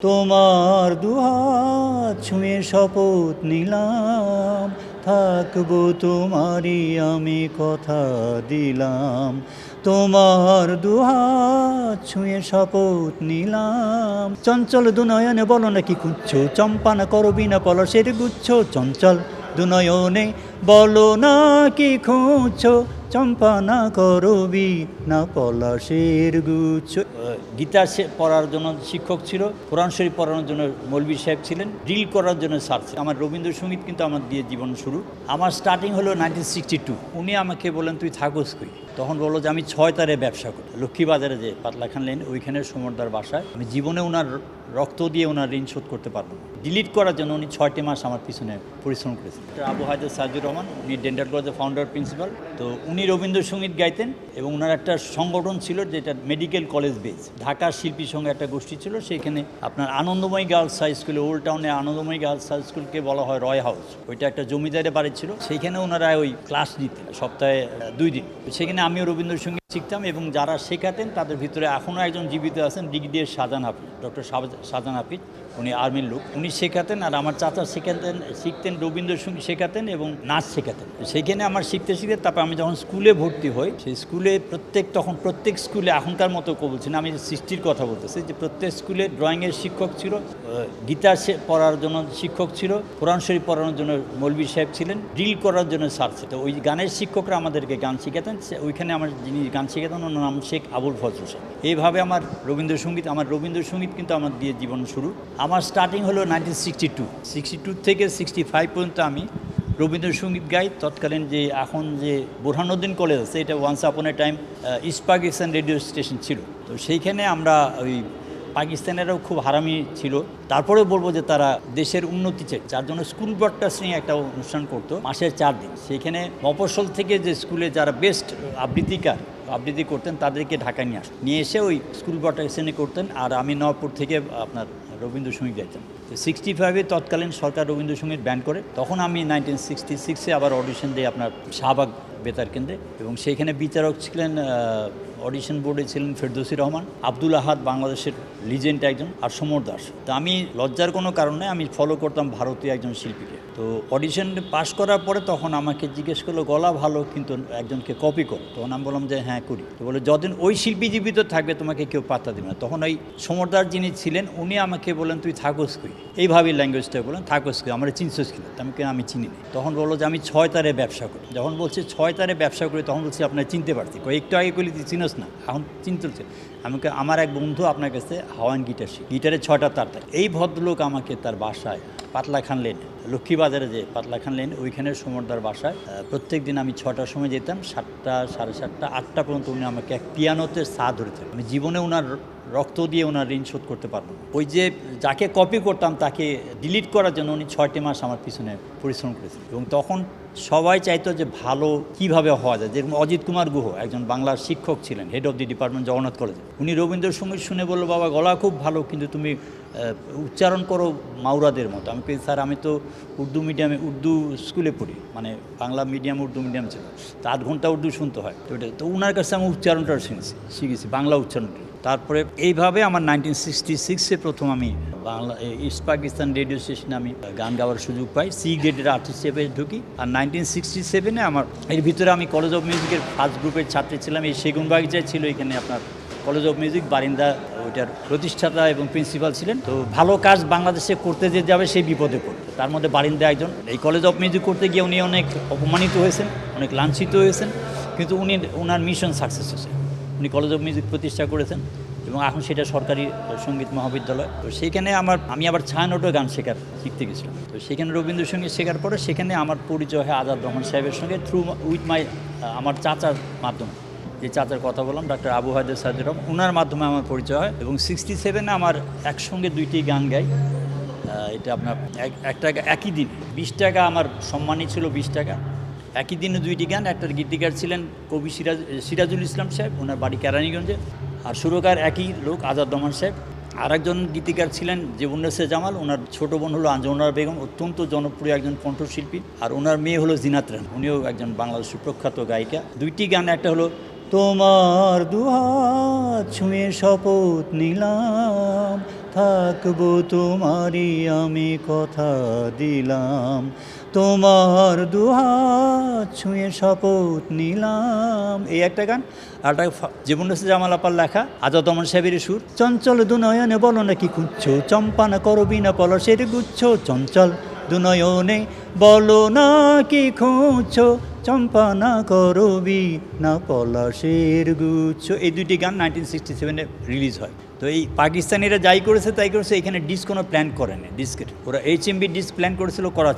তোমার দুহাত ছুঁয়ে শপথ নিলাম, থাকবো তোমারই আমি কথা দিলাম। তোমার দুহাত ছুঁয়ে শপথ নিলাম। চঞ্চল দুনয়নে বলো না কি খুঁজছো, চম্পা না করবি না পলাশের গুচ্ছ। চঞ্চল দুনয়নে বলো না কি খুঁজছো, চম্পা না করবি না পলাশের গুচ্ছ। গীতা পড়ার জন্য শিক্ষক ছিল, কোরআন শরীফ পড়ানোর জন্য মৌলভী সাহেব ছিলেন, ড্রিল করার জন্য স্যার ছিল। আমার রবীন্দ্রসঙ্গীত কিন্তু আমার দিয়ে জীবন শুরু। আমার স্টার্টিং হলো 1962। উনি আমাকে বলেন তুই থাকোস কই, তখন বললো যে আমি 6 তারে ব্যবসা করি লক্ষ্মীবাজারে, যে পাতলাখান লেন ওইখানে সমরদার বাসায়। আমি জীবনে ওনার রক্ত দিয়ে ওনার ঋণ শোধ করতে পারবো না। ডিলিট করার জন্য উনি 6টি মাস আমার পিছনে পরিশ্রম করেছেন। আবু হায়দার সাজিদুর রহমান, উনি ডেন্টাল কলেজের ফাউন্ডার প্রিন্সিপাল। তো উনি রবীন্দ্রসঙ্গীত গাইতেন এবং ওনার একটা সংগঠন ছিল যেটা মেডিকেল কলেজ বেস, ঢাকা শিল্পী সঙ্গে একটা গোষ্ঠী ছিল। সেইখানে আপনার আনন্দময়ী গার্লস হাই স্কুলে, ওল্ড টাউনে আনন্দময়ী গার্লস হাই স্কুলকে বলা হয় রয় হাউস, ওইটা একটা জমিদারের বাড়ি ছিল। সেইখানে ওনারা ওই ক্লাস নিতেন সপ্তাহে 2 দিন। সেখানে আমিও রবীন্দ্রসঙ্গীত শিখতাম এবং যারা শেখাতেন তাদের ভিতরে এখনও একজন জীবিত আছেন, ব্রিগেডিয়ার শাহজাহান হাফিজ, ডক্টর শাহজাহান হাফিজ। উনি আর্মির লোক, উনি শেখাতেন। আর আমার চাচা শিখতেন রবীন্দ্রসঙ্গীত শেখাতেন এবং নাচ শেখাতেন। সেইখানে আমার শিখতে তারপর আমি যখন স্কুলে ভর্তি হই, সেই স্কুলে প্রত্যেক স্কুলে এখনকার মতো বলছি না, আমি 60-র কথা বলতেছি, যে প্রত্যেক স্কুলে ড্রয়িংয়ের শিক্ষক ছিল, গীতা পড়ার জন্য শিক্ষক ছিল, কোরআন শরীফ পড়ানোর জন্য মৌলভী সাহেব ছিলেন, ড্রিল করার জন্য স্যার ছিল। ওই গানের শিক্ষকরা আমাদেরকে গান শেখাতেন। ওইখানে আমার যিনি গান শেখাতেন ওনার নাম শেখ আবুল ফজল সাহেব। এইভাবে আমার রবীন্দ্রসঙ্গীত কিন্তু আমার দিয়ে জীবন শুরু। আমার স্টার্টিং হলো 1962 থেকে 65 পর্যন্ত আমি রবীন্দ্রসঙ্গীত গাই। তৎকালীন যে এখন যে বোরহানুদ্দিন কলেজ আছে, এটা once upon a time East Pakistan radio station ছিল। তো সেইখানে আমরা ওই পাকিস্তানেরও খুব হারামি ছিল, তারপরেও বলবো যে তারা দেশের উন্নতি চাই, যার জন্য স্কুল ব্রডকাস্টিং একটা অনুষ্ঠান করতো মাসের 4 দিন। সেইখানে মফস্বল থেকে যে স্কুলে যারা বেস্ট আবৃত্তি করতেন তাদেরকে ঢাকায় নিয়ে এসে ওই স্কুল ব্রডকাস্টিংয়ে করতেন। আর আমি নবপুর থেকে আপনার রবীন্দ্রসঙ্গীত গাইতাম। তো 65-এ তৎকালীন সরকার রবীন্দ্রসঙ্গীত ব্যান করে। তখন আমি 1966-এ আবার অডিশন দিই আপনার শাহবাগ বেতার কেন্দ্রে, এবং সেইখানে বিচারক ছিলেন, অডিশন বোর্ডে ছিলেন ফেরদৌসী রহমান, আব্দুল আহাদ বাংলাদেশের লিজেন্ড একজন, আর সমর দাস। তো আমি লজ্জার কোনো কারণে আমি ফলো করতাম ভারতীয় একজন শিল্পীকে। তো অডিশন পাশ করার পরে তখন আমাকে জিজ্ঞেস করলো গলা ভালো কিন্তু একজনকে কপি করো। তখন আমি বললাম যে হ্যাঁ করি। তো বলে যতদিন ওই শিল্পী জীবিত থাকবে তোমাকে কেউ পাত্তা দেবে না। তখন ওই সমরদার যিনি ছিলেন উনি আমাকে বলেন তুই থাকোস কই, এইভাবেই ল্যাঙ্গুয়েজটা বলেন, থাকোস কই, আমার চিনছোস কিনা। আমি চিনি না। তখন বললো যে আমি 6 তারে ব্যবসা করি। যখন বলছি 6 তারে ব্যবসা করি তখন বলছি আপনার চিনতে পারছি, একটু আগে করলি তুই চিনোস না, এখন চিনতে। আমার এক বন্ধু আপনার কাছে হাওয়ান গিটারের 6টা তার থাকে। এই ভদ্রলোক আমাকে তার বাসায় পাতলাখান লেন, লক্ষ্মীবাজারে যে পাতলাখান লেন ওইখানের সমরদার বাসায় প্রত্যেক দিন আমি 6টার সময় যেতাম, 7টা, 7:30, 8টা পর্যন্ত উনি আমাকে এক পিয়ানোতে ধরেতেন। আমি জীবনে ওনার রক্ত দিয়ে ওনার ঋণ শোধ করতে পারবো। ওই যে যাকে কপি করতাম তাকে ডিলিট করার জন্য উনি 6টি মাস আমার পিছনে পরিশ্রম করেছেন। এবং তখন সবাই চাইতো যে ভালো কিভাবে হওয়া যায়। যেরকম অজিত কুমার গুহ একজন বাংলার শিক্ষক ছিলেন, head of the department Jagannath কলেজে। উনি রবীন্দ্রসঙ্গীত শুনে বললো বাবা গলা খুব ভালো, কিন্তু তুমি উচ্চারণ করো মাউরাদের মতো। আমি পেয়েছি স্যার আমি তো উর্দু স্কুলে পড়ি, মানে বাংলা মিডিয়াম উর্দু মিডিয়াম ছিল, তো 8 ঘন্টা উর্দু শুনতে হয়। তো ওনার কাছে আমি উচ্চারণটা শিখেছি বাংলা উচ্চারণটা। তারপরে এইভাবে আমার 1966-এ প্রথম আমি বাংলা ইস্ট পাকিস্তান রেডিও স্টেশনে আমি গান গাওয়ার সুযোগ পাই। সি গ্রেডের আর্টিস্ট হিসেবে ঢুকি। আর 1967-এ আমার এর ভিতরে আমি কলেজ অফ মিউজিকের ফার্স্ট গ্রুপের ছাত্রী ছিলাম। এই সেগুনবাগিচায় ছিল এখানে আপনার কলেজ অফ মিউজিক, বারিন্দা ওইটার প্রতিষ্ঠাতা এবং প্রিন্সিপাল ছিলেন। তো ভালো কাজ বাংলাদেশে করতে যে যাবে সেই বিপদে পড়তো। তার মধ্যে বারিন্দা একজন। এই কলেজ অফ মিউজিক করতে গিয়ে উনি অনেক অপমানিত হয়েছেন, অনেক লাঞ্ছিত হয়েছেন, কিন্তু ওনার মিশন সাকসেস হয়েছে। উনি কলেজ অফ মিউজিক প্রতিষ্ঠা করেছেন এবং এখন সেটা সরকারি সঙ্গীত মহাবিদ্যালয়। তো সেখানে আমি আবার ছায়ানটে গান শিখতে গেছিলাম। তো সেখানে রবীন্দ্রসঙ্গীত শেখার পরে সেখানে আমার পরিচয় হয় আজাদ রহমান সাহেবের সঙ্গে আমার চাচার মাধ্যমে। যে চাচার কথা বললাম ডক্টর আবু হায়দার সাজিদুর রহমান, ওনার মাধ্যমে আমার পরিচয় হয়। এবং 67-এ আমার একসঙ্গে 2টি গান গাই। এটা আপনার একই দিন 20 টাকা আমার সম্মানই ছিল, 20 টাকা। একই দিনে 2টি গান। একটার গীতিকার ছিলেন কবি সিরাজুল ইসলাম সাহেব, ওনার বাড়ি কেরানীগঞ্জে। আর সুরকার একই লোক আজাদ রহমান সাহেব। আর একজন গীতিকার ছিলেন জেবুন্নেসে জামাল, ওনার ছোটো বোন হলো আঞ্জনা বেগম, অত্যন্ত জনপ্রিয় একজন কণ্ঠশিল্পী। আর ওনার মেয়ে হলো জিনাত রান, উনিও একজন বাংলাদেশের প্রখ্যাত গায়িকা। 2টি গান, একটা হলো তোমার দুহাত ছুঁয়ে শপথ নিলাম, থাকবো তোমারই আমি কথা দিলাম, তোমার দুহাত ছুঁয়ে শপথ নিলাম। এই একটা গান। আর একটা জীবন জামাল আপার লেখা, আজাদ রহমান সাহেবের সুর। চঞ্চল দুনয়নে বলো না কি খুঁজছো, চম্পা না করবি না পলাশের গুচ্ছ, চঞ্চল দুনয়নে বলো না কি খুঁজছো, চম্পা না করবি না পলাশের গুচ্ছ। এই দুইটি গান 1967-এ রিলিজ হয়। তো এই পাকিস্তানিরা যাই করেছে তাই করেছে, এখানে ডিস্ক কোনো প্ল্যান করেনি। ডিস্কের ওরা HMV ডিস্ক প্ল্যান করেছিল করাচি।